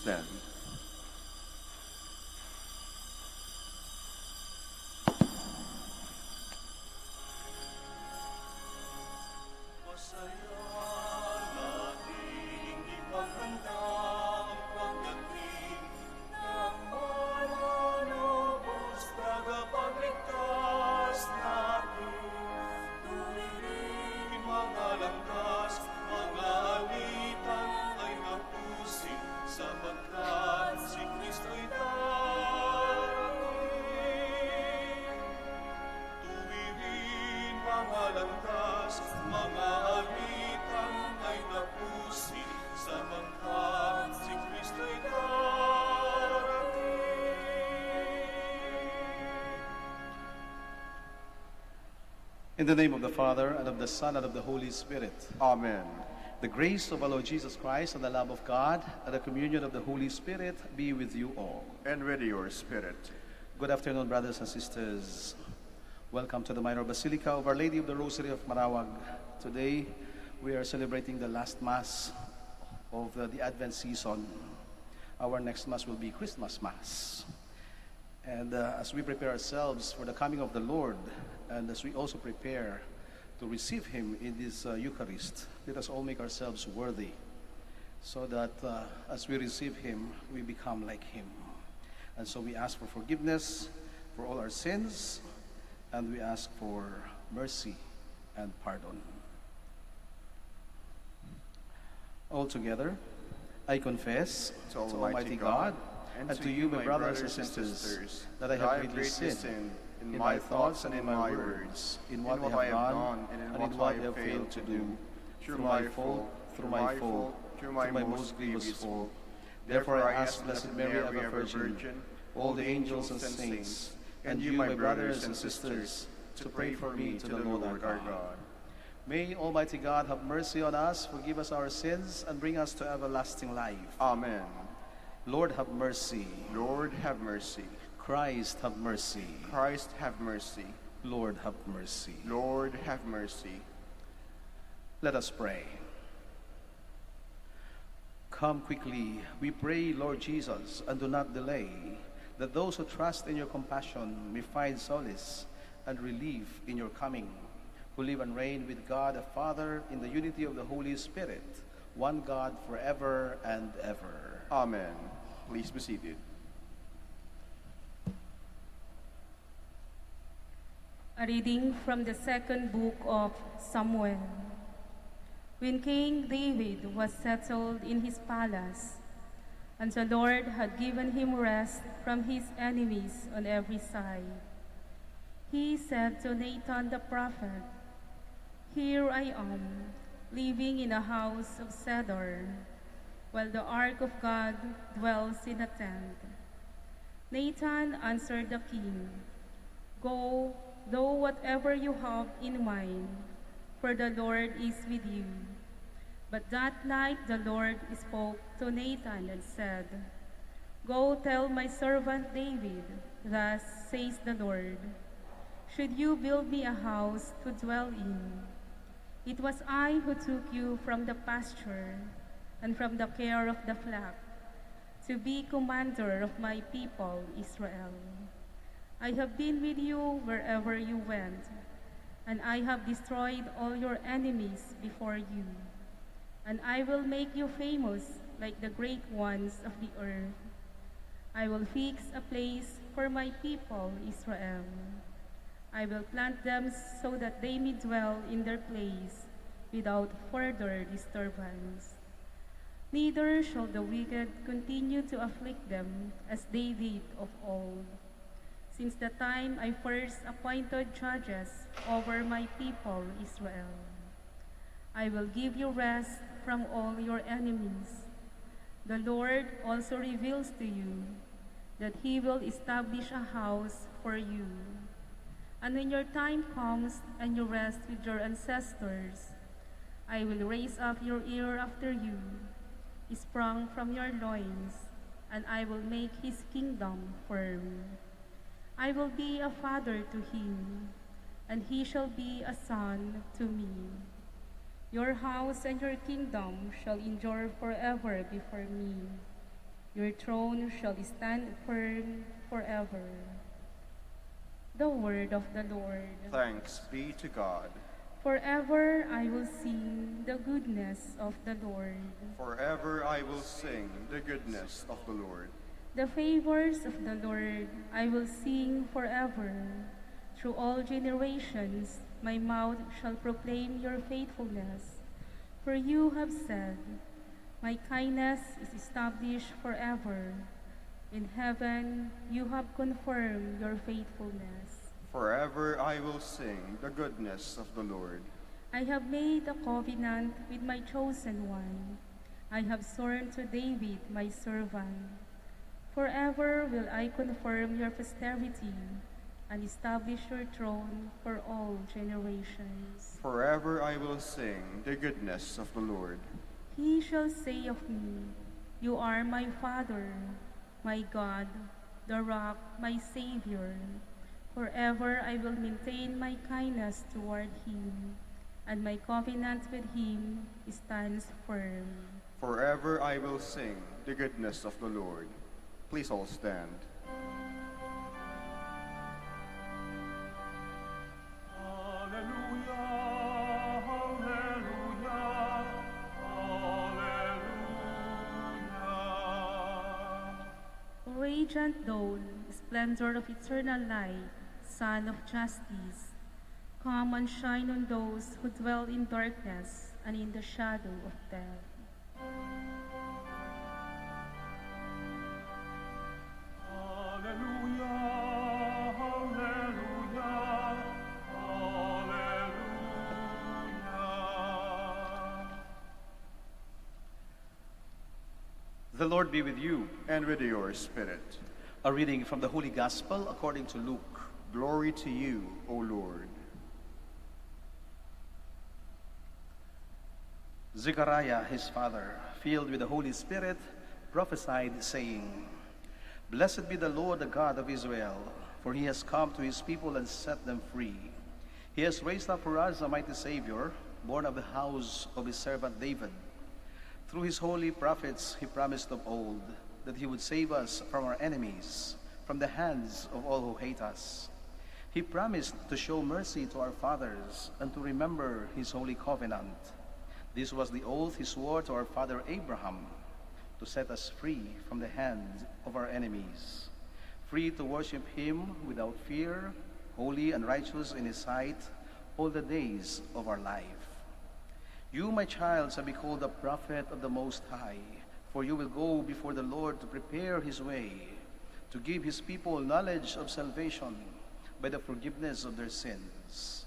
stand. In the name of the Father, and of the Son, and of the Holy Spirit. Amen. The grace of our Lord Jesus Christ, and the love of God, and the communion of the Holy Spirit be with you all. And with your spirit. Good afternoon, brothers and sisters. Welcome to the Minor Basilica of Our Lady of the Rosary of Manaoag. Today, we are celebrating the last Mass of the Advent season. Our next Mass will be Christmas Mass. And as we prepare ourselves for the coming of the Lord, and as we also prepare to receive Him in this Eucharist, let us all make ourselves worthy, so that as we receive Him, we become like Him. And so we ask for forgiveness for all our sins, and we ask for mercy and pardon. All together, I confess to Almighty God and to you, my brothers and sisters, that I have greatly sinned in my thoughts and in my words, in what I have done and in what I have failed to do, through my fault, through my most grievous fault. Therefore I ask Blessed Mary, ever Virgin, all the angels and saints, and you, my brothers and sisters, to pray for me to the Lord our God. May Almighty God have mercy on us, forgive us our sins, and bring us to everlasting life. Amen. Lord, have mercy. Lord, have mercy. Christ, have mercy. Christ, have mercy. Lord, have mercy. Lord, have mercy. Let us pray. Come quickly, we pray, Lord Jesus, and do not delay, that those who trust in your compassion may find solace and relief in your coming, who live and reign with God the Father in the unity of the Holy Spirit, one God forever and ever. Amen. Please be seated. A reading from the second book of Samuel. When King David was settled in his palace, and the Lord had given him rest from his enemies on every side, he said to Nathan the prophet, "Here I am, living in a house of cedar, while the ark of God dwells in a tent." Nathan answered the king, "Go, do whatever you have in mind, for the Lord is with you." But that night the Lord spoke to Nathan and said, "Go tell my servant David, thus says the Lord, should you build me a house to dwell in? It was I who took you from the pasture and from the care of the flock, to be commander of my people Israel. I have been with you wherever you went, and I have destroyed all your enemies before you. And I will make you famous like the great ones of the earth. I will fix a place for my people Israel. I will plant them so that they may dwell in their place without further disturbance. Neither shall the wicked continue to afflict them as they did of old, since the time I first appointed judges over my people Israel. I will give you rest from all your enemies. The Lord also reveals to you that He will establish a house for you. And when your time comes and you rest with your ancestors, I will raise up your heir after you, sprung from your loins, and I will make his kingdom firm. I will be a father to him, and he shall be a son to me. Your house and your kingdom shall endure forever before me. Your throne shall stand firm forever. The word of the Lord. Thanks be to God. Forever I will sing the goodness of the Lord. Forever I will sing the goodness of the Lord. The favors of the Lord I will sing forever. Through all generations my mouth shall proclaim your faithfulness. For you have said, my kindness is established forever. In heaven you have confirmed your faithfulness. Forever I will sing the goodness of the Lord. I have made a covenant with my chosen one. I have sworn to David, my servant. Forever will I confirm your posterity and establish your throne for all generations. Forever I will sing the goodness of the Lord. He shall say of me, you are my Father, my God, the rock, my Savior. Forever I will maintain my kindness toward him, and my covenant with him stands firm. Forever I will sing the goodness of the Lord. Please all stand. Radiant dawn, splendor of eternal light, Sun of justice, come and shine on those who dwell in darkness and in the shadow of death. The Lord be with you. And with your spirit. A reading from the Holy Gospel according to Luke. Glory to you, O Lord. Zechariah, his father, filled with the Holy Spirit, prophesied, saying, Blessed be the Lord, the God of Israel, for he has come to his people and set them free. He has raised up for us a mighty Savior, born of the house of his servant David. Through his holy prophets he promised of old that he would save us from our enemies, from the hands of all who hate us. He promised to show mercy to our fathers and to remember his holy covenant. This was the oath he swore to our father Abraham, to set us free from the hand of our enemies, free to worship him without fear, holy and righteous in his sight all the days of our life. You, my child, shall be called a prophet of the Most High, for you will go before the Lord to prepare his way, to give his people knowledge of salvation by the forgiveness of their sins.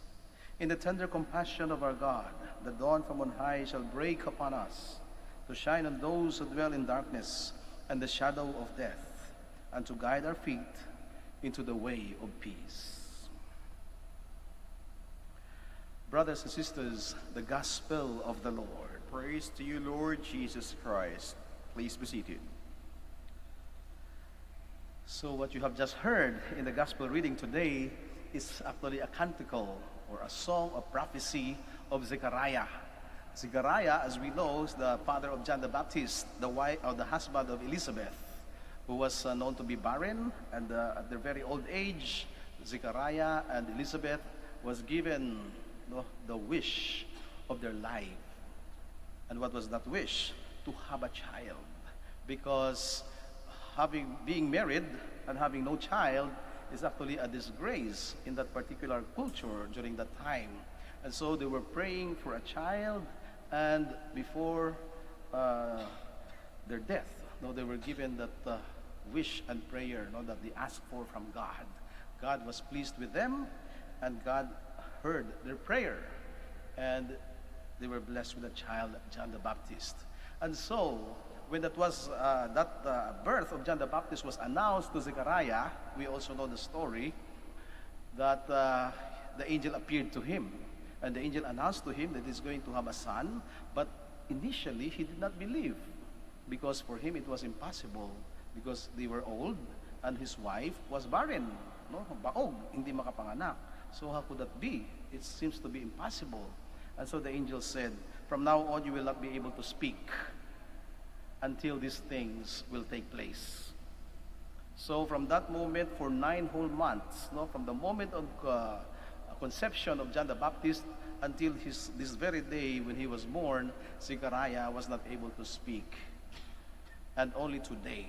In the tender compassion of our God, the dawn from on high shall break upon us, to shine on those who dwell in darkness and the shadow of death, and to guide our feet into the way of peace. Brothers and sisters, the Gospel of the Lord. Praise to you, Lord Jesus Christ. Please be seated. So what you have just heard in the Gospel reading today is actually a canticle or a song of prophecy of Zechariah. Zechariah, as we know, is the father of John the Baptist, the wife or the husband of Elizabeth, who was known to be barren, and at their very old age, Zechariah and Elizabeth was given the wish of their life. And what was that wish? To have a child. Because being married and having no child is actually a disgrace in that particular culture during that time. And so they were praying for a child, and before their death, they were given that wish and prayer that they asked for from God. God was pleased with them, and God heard their prayer, and they were blessed with a child, John the Baptist. And so, when that birth of John the Baptist was announced to Zechariah, we also know the story that the angel appeared to him, and the angel announced to him that he's going to have a son. But initially, he did not believe, because for him it was impossible, because they were old, and his wife was barren, baog, hindi makapanganak. So how could that be? It seems to be impossible. And so the angel said, from now on you will not be able to speak. until these things will take place. So from that moment, for 9 whole months, no, from the moment of conception of John the Baptist until this very day when he was born, Zechariah was not able to speak. And only today,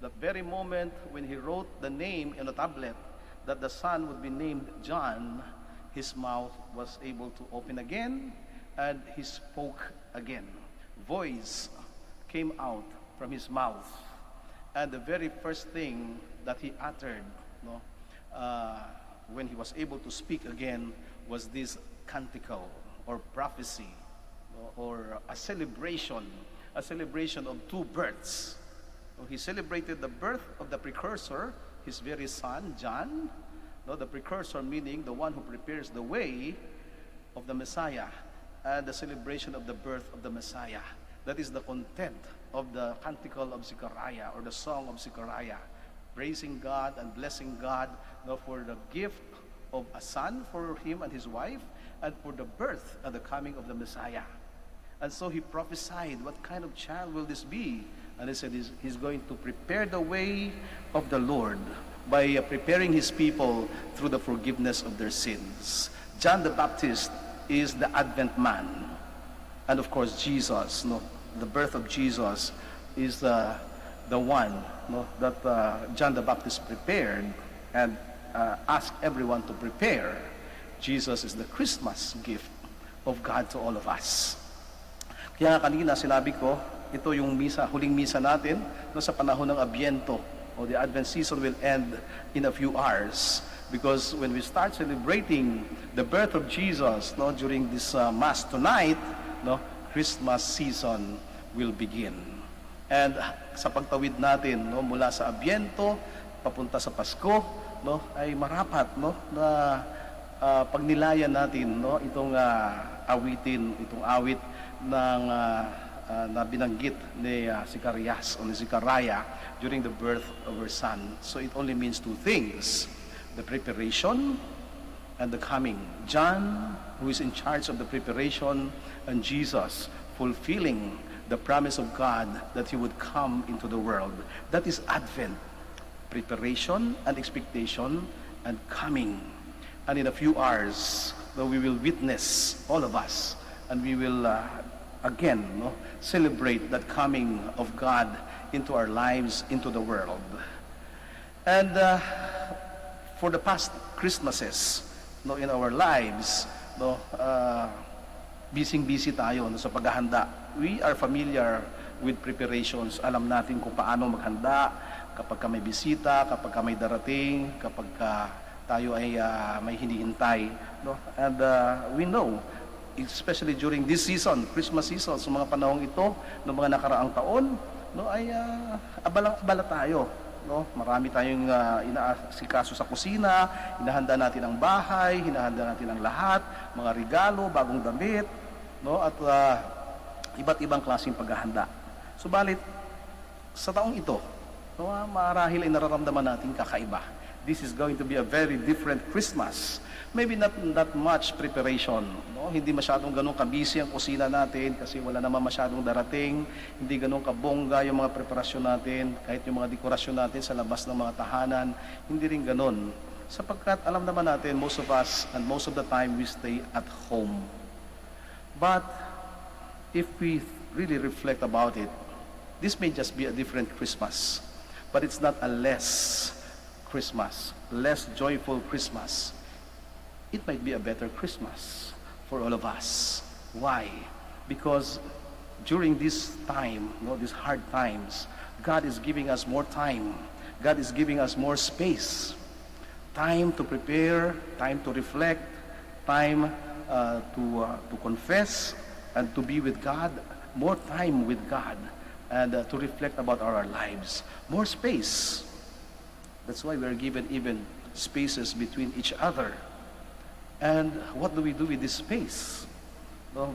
that very moment when he wrote the name in a tablet that the son would be named John, his mouth was able to open again and he spoke again. Voice came out from his mouth. And the very first thing that he uttered, no, when he was able to speak again, was this canticle or prophecy, no, or a celebration of 2 births. So he celebrated the birth of the precursor, his very son, John. No, the precursor meaning the one who prepares the way of the Messiah, and the celebration of the birth of the Messiah. That is the content of the canticle of Zechariah, or the song of Zechariah, praising God and blessing God, no, for the gift of a son for him and his wife, and for the birth and the coming of the Messiah. And so he prophesied, what kind of child will this be? And he said he's going to prepare the way of the Lord by preparing his people through the forgiveness of their sins. John the Baptist is the Advent man. And of course, Jesus, no, the birth of Jesus is the one, no, that John the Baptist prepared and asked everyone to prepare. Jesus is the Christmas gift of God to all of us. Kaya kanina sinabi ko, ito yung misa, huling misa natin, no, sa panahon ng Adviento, o the Advent season will end in a few hours. Because when we start celebrating the birth of Jesus, no, during this Mass tonight, no, Christmas season will begin. And sa pagtawid natin, no, mula sa Adviento papunta sa Pasko, no, ay marapat, no, na pagnilayan natin, no, itong awitin, itong awit ng na binanggit ni Zechariah during the birth of her son. So it only means 2 things: the preparation and the coming. John, who is in charge of the preparation, and Jesus, fulfilling the promise of God that he would come into the world. That is Advent. Preparation and expectation and coming. And in a few hours, we will witness, all of us, and we will again, no, celebrate that coming of God into our lives, into the world. And for the past Christmases, no, in our lives, no, busy tayo, no, sa paghahanda. We are familiar with preparations. Alam natin kung paano maghanda kapag may bisita, kapag may darating, kapag tayo ay may hinihintay, no? And we know, especially during this season, Christmas season, sa mga panahong ito, ng mga nakaraang taon, no, ay abala tayo, no? Marami tayong inaasikaso sa kusina, hinahanda natin ang bahay, hinahanda natin ang lahat, mga regalo, bagong damit, no, at iba't ibang klaseng paghahanda. Subalit, sa taong ito, no, marahil ay nararamdaman natin kakaiba. This is going to be a very different Christmas. Maybe not that much preparation, no? Hindi masyadong ganun kabisi ang kusina natin kasi wala naman masyadong darating. Hindi ganun kabongga yung mga preparasyon natin, kahit yung mga dekorasyon natin sa labas ng mga tahanan, hindi rin ganun. Sapagkat alam naman natin, most of us and most of the time we stay at home. But if we really reflect about it, this may just be a different Christmas, but it's not a less Christmas, less joyful Christmas. It might be a better Christmas for all of us. Why? Because during this time, no, these hard times, God is giving us more time. God is giving us more space. Time to prepare, time to reflect, time to confess and to be with God, more time with God, and to reflect about our lives. More space. That's why we are given even spaces between each other. And what do we do with this space? No,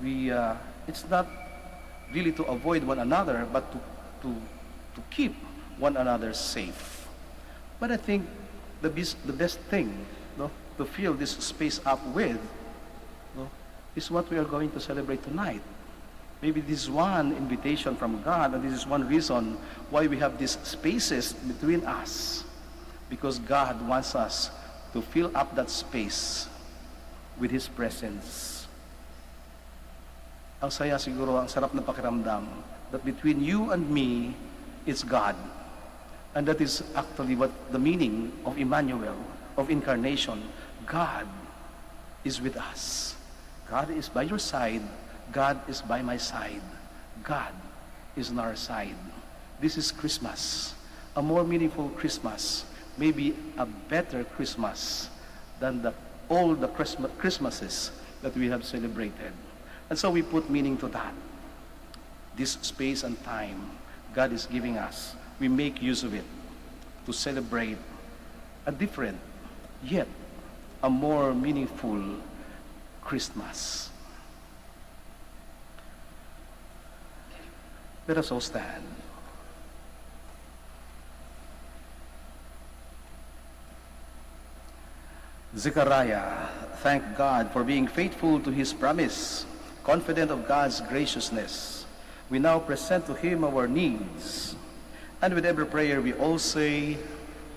it's not really to avoid one another, but to keep one another safe. But I think the best thing, no, to fill this space up with, no, is what we are going to celebrate tonight. Maybe this is one invitation from God, and this is one reason why we have these spaces between us. Because God wants us to fill up that space with His presence. Ang saya siguro, ang sarap na pakiramdam, that between you and me, it's God. And that is actually what the meaning of Emmanuel, of incarnation. God is with us. God is by your side. God is by my side. God is on our side. This is Christmas. A more meaningful Christmas. Maybe a better Christmas than all the Christmases that we have celebrated. And so we put meaning to that. This space and time God is giving us, we make use of it to celebrate a different, yet a more meaningful Christmas. Let us all stand. Zechariah thanked God for being faithful to His promise, confident of God's graciousness. We now present to Him our needs. And with every prayer we all say,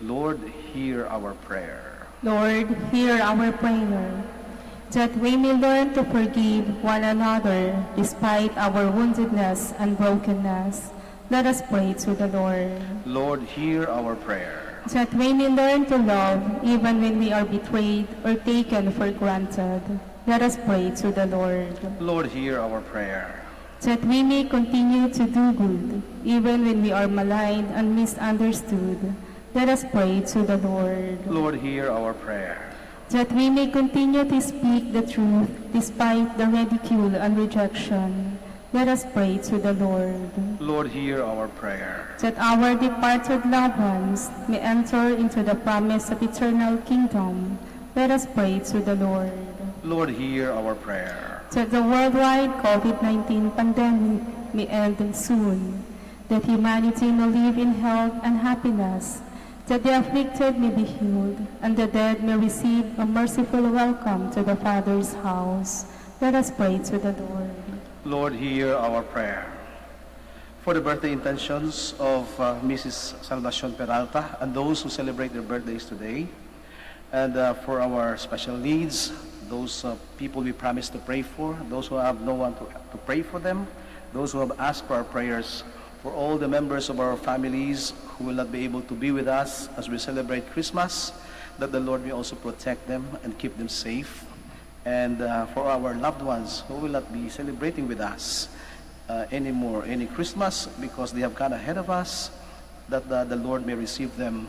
Lord, hear our prayer. Lord, hear our prayer, that we may learn to forgive one another despite our woundedness and brokenness. Let us pray to the Lord. Lord, hear our prayer. That we may learn to love even when we are betrayed or taken for granted. Let us pray to the Lord. Lord, hear our prayer. That we may continue to do good even when we are maligned and misunderstood. Let us pray to the Lord. Lord, hear our prayer. That we may continue to speak the truth despite the ridicule and rejection. Let us pray to the Lord. Lord, hear our prayer. That our departed loved ones may enter into the promise of eternal kingdom. Let us pray to the Lord. Lord, hear our prayer. That the worldwide COVID-19 pandemic may end soon. That humanity may live in health and happiness. That the afflicted may be healed, and the dead may receive a merciful welcome to the Father's house. Let us pray to the Lord. Lord, hear our prayer. For the birthday intentions of Mrs. Salvacion Peralta and those who celebrate their birthdays today, and for our special needs, those people we promised to pray for, those who have no one to pray for them, those who have asked for our prayers, for all the members of our families who will not be able to be with us as we celebrate Christmas, that the Lord may also protect them and keep them safe. And for our loved ones who will not be celebrating with us anymore any Christmas because they have gone ahead of us, that the Lord may receive them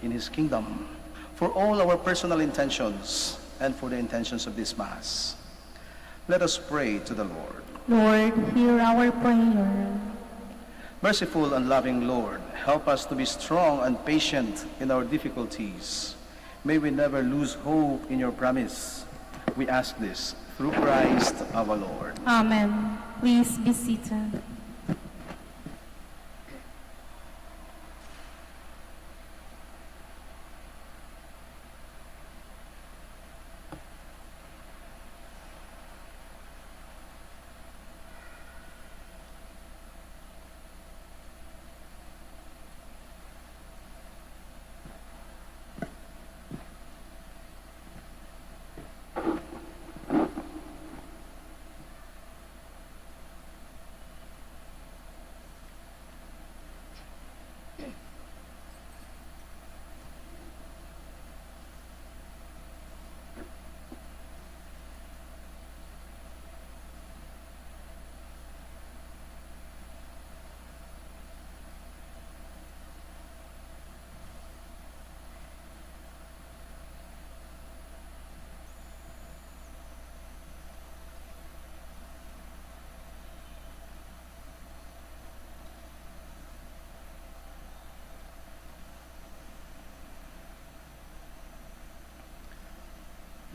in His kingdom. For all our personal intentions and for the intentions of this Mass, let us pray to the Lord. Lord, hear our prayer. Merciful and loving Lord, help us to be strong and patient in our difficulties. May we never lose hope in your promise. We ask this through Christ our Lord. Amen. Please be seated.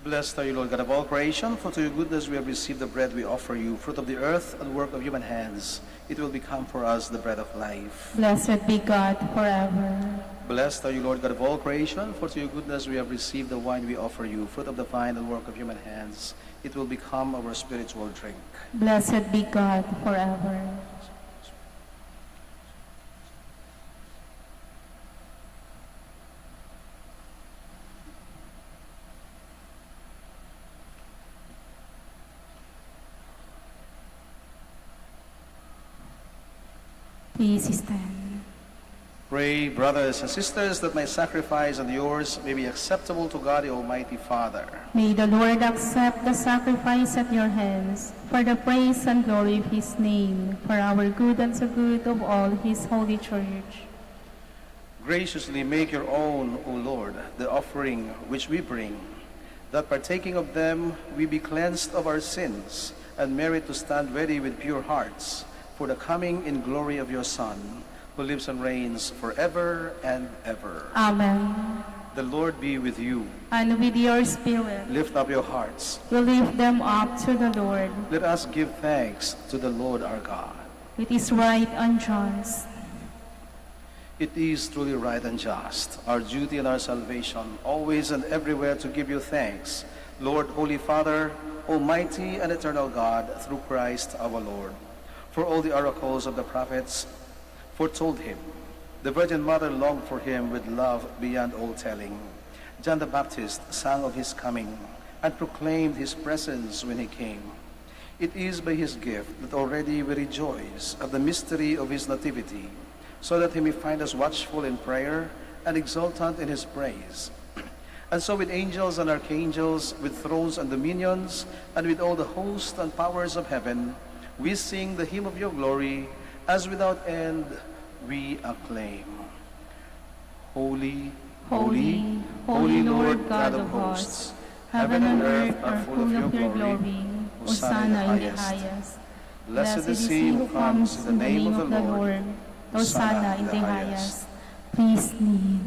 Blessed are you, Lord God of all creation, for to your goodness we have received the bread we offer you, fruit of the earth and work of human hands. It will become for us the bread of life. Blessed be God forever. Blessed are you, Lord God of all creation, for to your goodness we have received the wine we offer you, fruit of the vine and work of human hands. It will become our spiritual drink. Blessed be God forever. Please stand. Pray, brothers and sisters, that my sacrifice and yours may be acceptable to God the Almighty Father. May the Lord accept the sacrifice at your hands for the praise and glory of his name, for our good and the good of all his holy church. Graciously make your own, O Lord, the offering which we bring, that partaking of them we be cleansed of our sins and merit to stand ready with pure hearts for the coming in glory of your Son, who lives and reigns forever and ever. Amen. The Lord be with you. And with your spirit, Lift up your hearts. we lift them up to the Lord. Let us give thanks to the Lord our God. It is right and just. It is truly right and just, our duty and our salvation, always and everywhere to give you thanks, Lord, Holy Father, Almighty and eternal God, through Christ our Lord. For all the oracles of the prophets foretold him. The Virgin Mother longed for him with love beyond all telling. John the Baptist sang of his coming and proclaimed his presence when he came. It is by his gift that already we rejoice at the mystery of his nativity, so that he may find us watchful in prayer and exultant in his praise. And so with angels and archangels, with thrones and dominions, and with all the hosts and powers of heaven, we sing the hymn of your glory, as without end we acclaim. Holy, holy, holy Lord God of hosts, heaven and earth are full of your glory. Hosanna in the highest. Blessed is he who comes in the name of the Lord. Hosanna in the highest. Please kneel.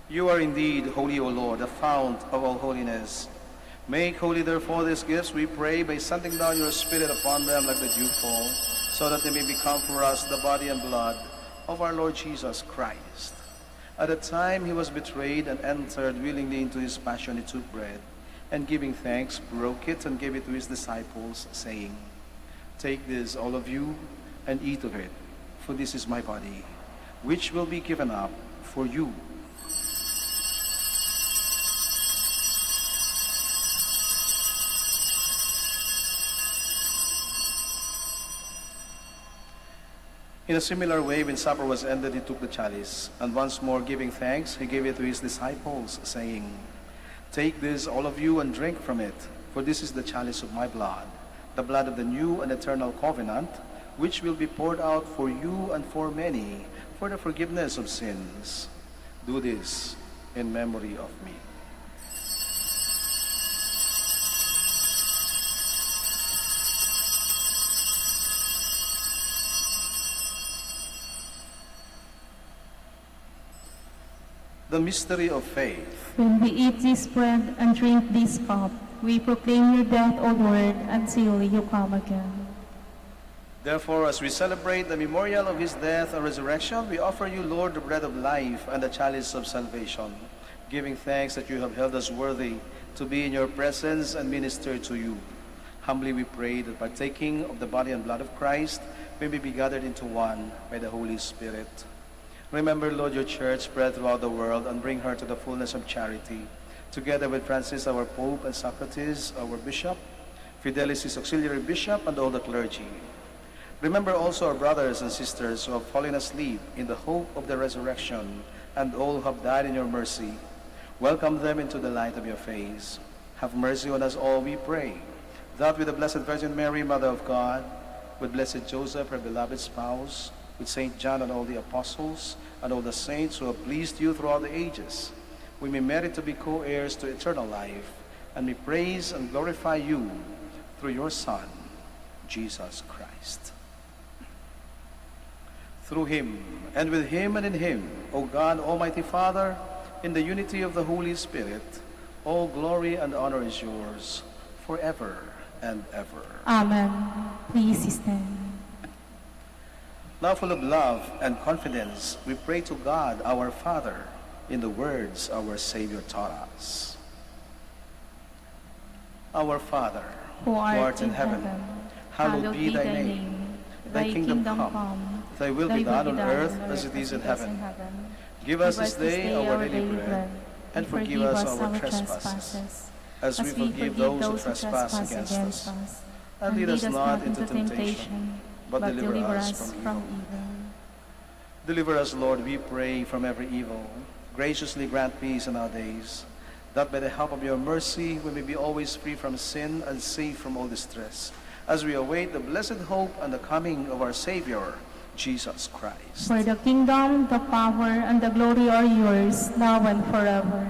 You are indeed holy, O Lord, the fount of all holiness. Make holy, therefore, these gifts, we pray, by sending down your Spirit upon them like the dewfall, so that they may become for us the body and blood of our Lord Jesus Christ. At the time he was betrayed and entered willingly into his passion, he took bread, and giving thanks, broke it and gave it to his disciples, saying, Take this, all of you, and eat of it, for this is my body, which will be given up for you. In a similar way, when supper was ended, he took the chalice, and once more giving thanks, he gave it to his disciples, saying, Take this, all of you, and drink from it, for this is the chalice of my blood, the blood of the new and eternal covenant, which will be poured out for you and for many, for the forgiveness of sins. Do this in memory of me. The mystery of faith. When we eat this bread and drink this cup, we proclaim your death, O Lord, until you come again. Therefore, as we celebrate the memorial of his death and resurrection, we offer you, Lord, the bread of life and the chalice of salvation, giving thanks that you have held us worthy to be in your presence and minister to you. Humbly we pray that partaking of the body and blood of Christ, we may be gathered into one by the Holy Spirit. Remember, Lord, your church spread throughout the world and bring her to the fullness of charity, together with Francis, our Pope, and Socrates, our Bishop, Fidelis, his auxiliary bishop, and all the clergy. Remember also our brothers and sisters who have fallen asleep in the hope of the resurrection, and all who have died in your mercy. Welcome them into the light of your face. Have mercy on us all, we pray, that with the Blessed Virgin Mary, Mother of God, with Blessed Joseph, her beloved spouse, with Saint John and all the apostles, and all the saints who have pleased you throughout the ages, we may merit to be co-heirs to eternal life, and may praise and glorify you through your Son, Jesus Christ. through him, and with him and in him, O God, Almighty Father, in the unity of the Holy Spirit, all glory and honor is yours forever and ever. Amen. Please stand. Now full of love and confidence, we pray to God, our Father, in the words our Savior taught us. Our Father, Who art in heaven, hallowed be thy name. Thy kingdom come, thy will be done on earth as it is in heaven. Give us this day our daily bread, and forgive us our trespasses, as we forgive those who trespass against us. And lead us not into temptation, but deliver us from evil. Deliver us, Lord, we pray, from every evil. Graciously grant peace in our days, that by the help of your mercy we may be always free from sin and safe from all distress, as we await the blessed hope and the coming of our Savior, Jesus Christ. For the kingdom, the power, and the glory are yours, now and forever.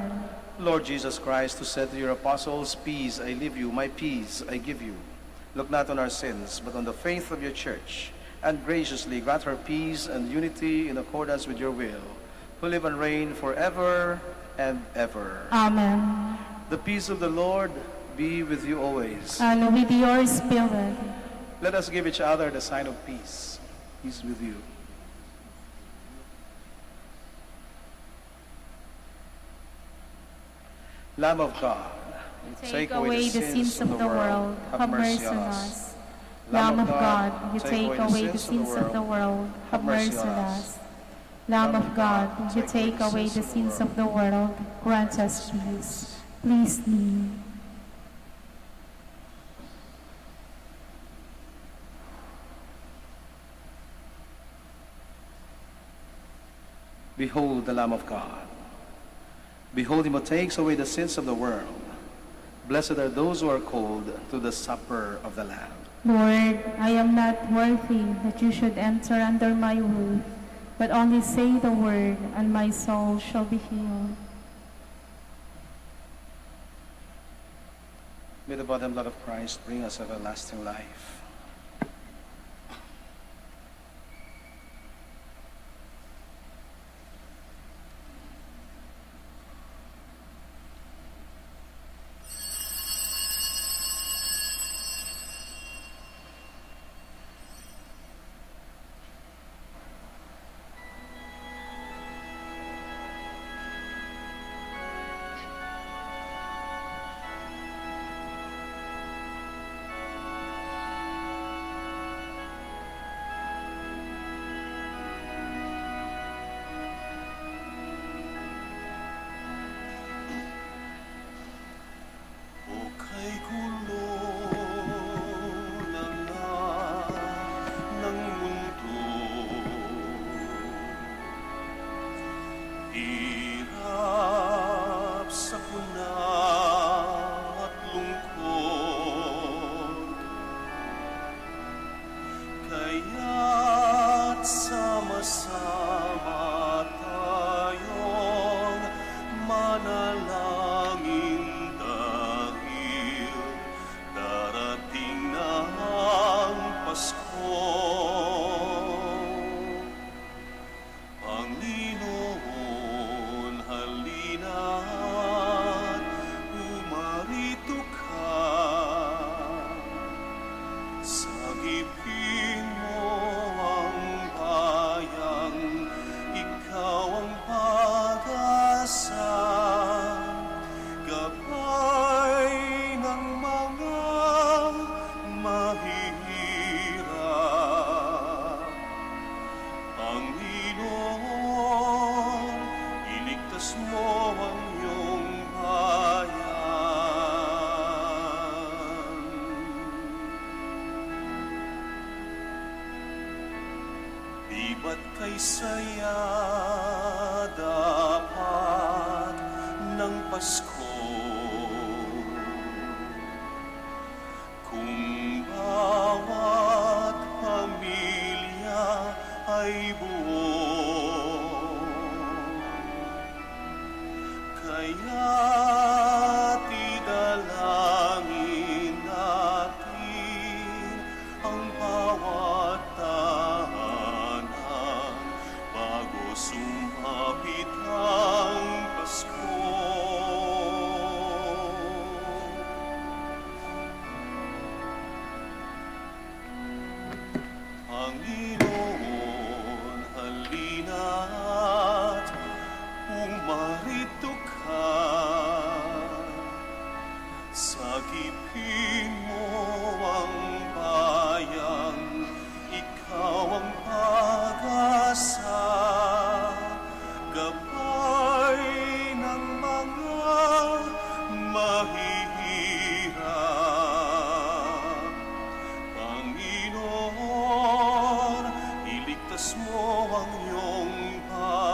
Lord Jesus Christ, who said to your apostles, "Peace I leave you, my peace I give you," look not on our sins, but on the faith of your church, and graciously grant her peace and unity in accordance with your will, who live and reign forever and ever. Amen. The peace of the Lord be with you always. And with your spirit. Let us give each other the sign of peace. Peace with you. Lamb of God, Take away the sins of the world, have mercy on us. Lamb of God, you take away the sins of the world, have mercy on us. Lamb of God, you take away the sins of the world, grant us peace. Please kneel. Behold the Lamb of God. Behold him who takes away the sins of the world. Blessed are those who are called to the supper of the Lamb. Lord, I am not worthy that you should enter under my roof, but only say the word, and my soul shall be healed. May the body and blood of Christ bring us everlasting life. Ba't kay saya dapat ng Pasko kung bawat pamilya ay buo? Kaya't idalangin natin ang bawat tahanan Sagipin mo ang bayan, ikaw ang pag-asa, gabay ng mga mahihirap. Panginoon, iligtas mo ang iyong bayan.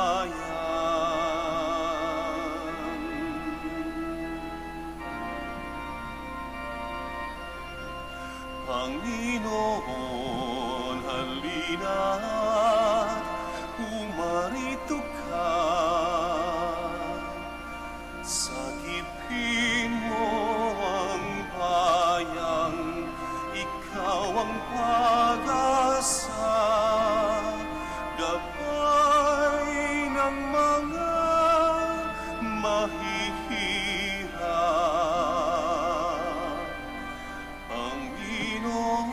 Panginoon, halina't humarito ka. Sagipin mo ang bayan, ikaw ang pag-asa, gabay ng mga mahihirap. Panginoon,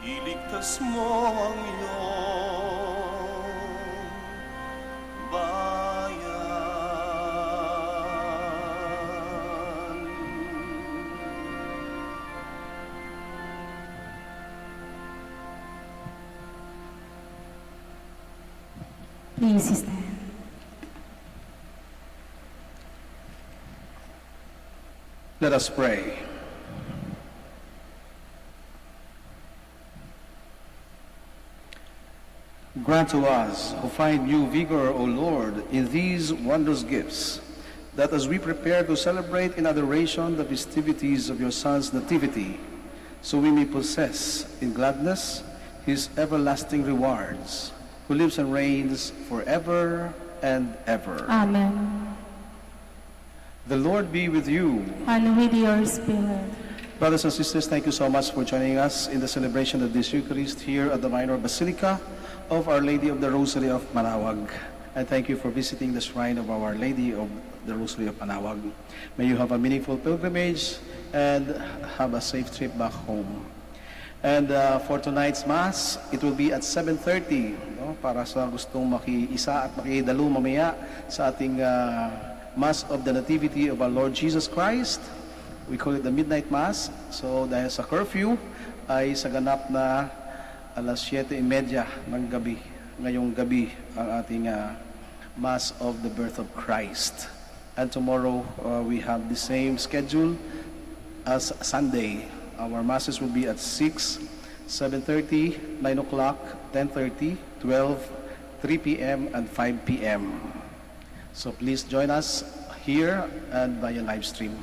iligtas mo ang iyong bayan. Please stand. Let us pray. Grant to us, who find new vigor, O Lord, in these wondrous gifts, that as we prepare to celebrate in adoration the festivities of your Son's nativity, so we may possess in gladness his everlasting rewards, who lives and reigns forever and ever. Amen. The Lord be with you. And with your spirit. Brothers and sisters, thank you so much for joining us in the celebration of this Eucharist here at the Minor Basilica of Our Lady of the Rosary of Manaoag. And thank you for visiting the shrine of Our Lady of the Rosary of Manaoag. May you have a meaningful pilgrimage and have a safe trip back home. And for tonight's Mass, it will be at 7:30, no? Para sa gustong makiisa at makidalo mamaya sa ating Mass of the Nativity of our Lord Jesus Christ. We call it the Midnight Mass. So dahil sa curfew, ay sa ganap na alas 7:30 ng gabi, ngayong gabi, ang ating Mass of the Birth of Christ. And tomorrow, we have the same schedule as Sunday. Our Masses will be at 6, 7:30, 9 o'clock, 10:30, 12, 3 p.m., and 5 p.m. So please join us here and via live stream.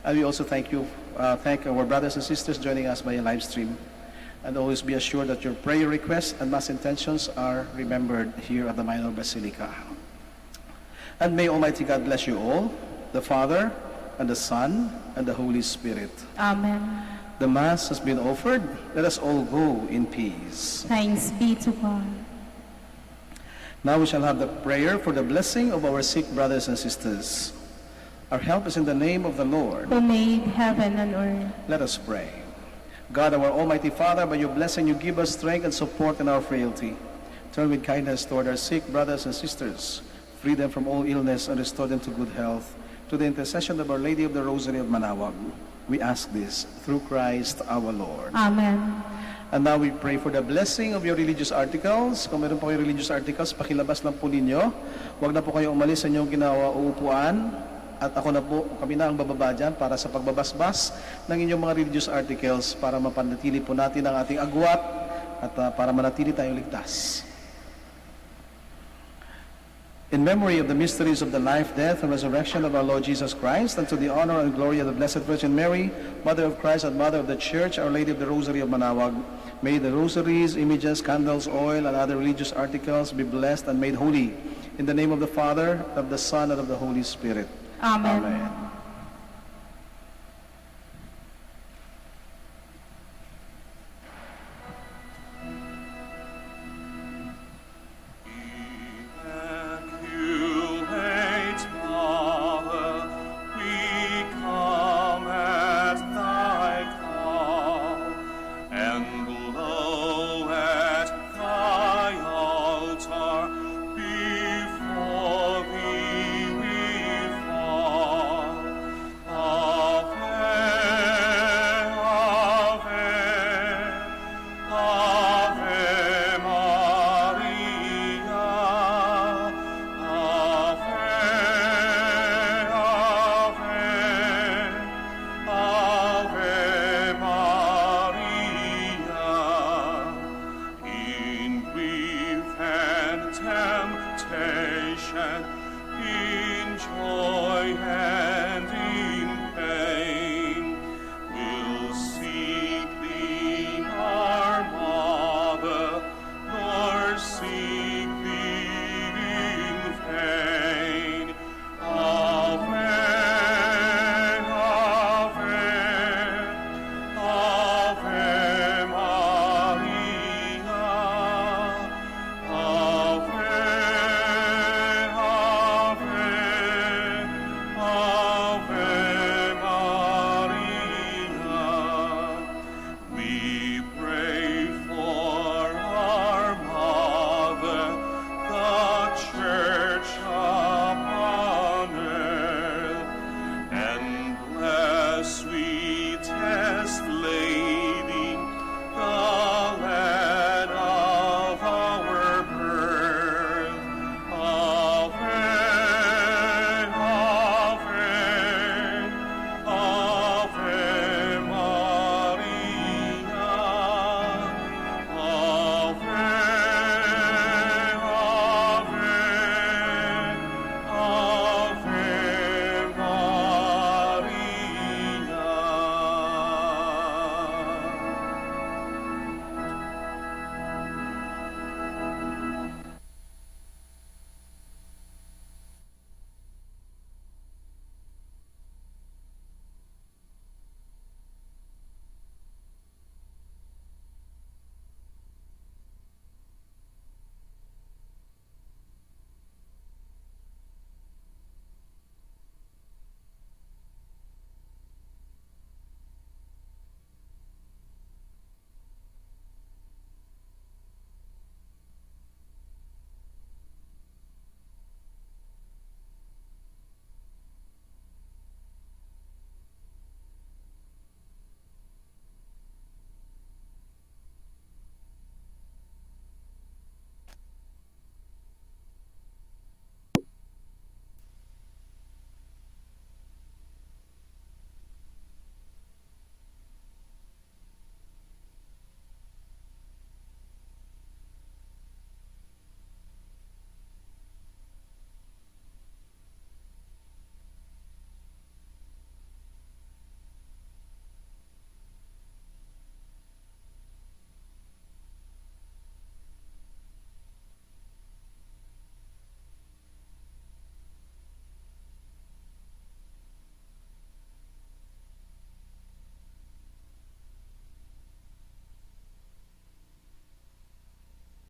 And we also thank our brothers and sisters joining us via live stream. And always be assured that your prayer requests and Mass intentions are remembered here at the Minor Basilica. And may Almighty God bless you all, the Father, and the Son, and the Holy Spirit. Amen. The Mass has been offered. Let us all go in peace. Thanks be to God. Now we shall have the prayer for the blessing of our sick brothers and sisters. Our help is in the name of the Lord, Who made heaven and earth. Let us pray. God, our Almighty Father, by your blessing you give us strength and support in our frailty. Turn with kindness toward our sick brothers and sisters. Free them from all illness and restore them to good health. To the intercession of Our Lady of the Rosary of Manaoag, we ask this through Christ our Lord. Amen. And now we pray for the blessing of your religious articles. Kung meron po kayong religious articles, pakilabas lang po ninyo. Huwag na po kayo umalis sa inyong uupuan. At ako na po, kami na ang bababa dyan para sa pagbabasbas ng inyong mga religious articles para mapanatili po natin ang ating agwat at para manatili tayong ligtas. In memory of the mysteries of the life, death, and resurrection of our Lord Jesus Christ, and to the honor and glory of the Blessed Virgin Mary, Mother of Christ and Mother of the Church, Our Lady of the Rosary of Manaoag, may the rosaries, images, candles, oil, and other religious articles be blessed and made holy. In the name of the Father, of the Son, and of the Holy Spirit. Amen. Amen. Before thee we in joy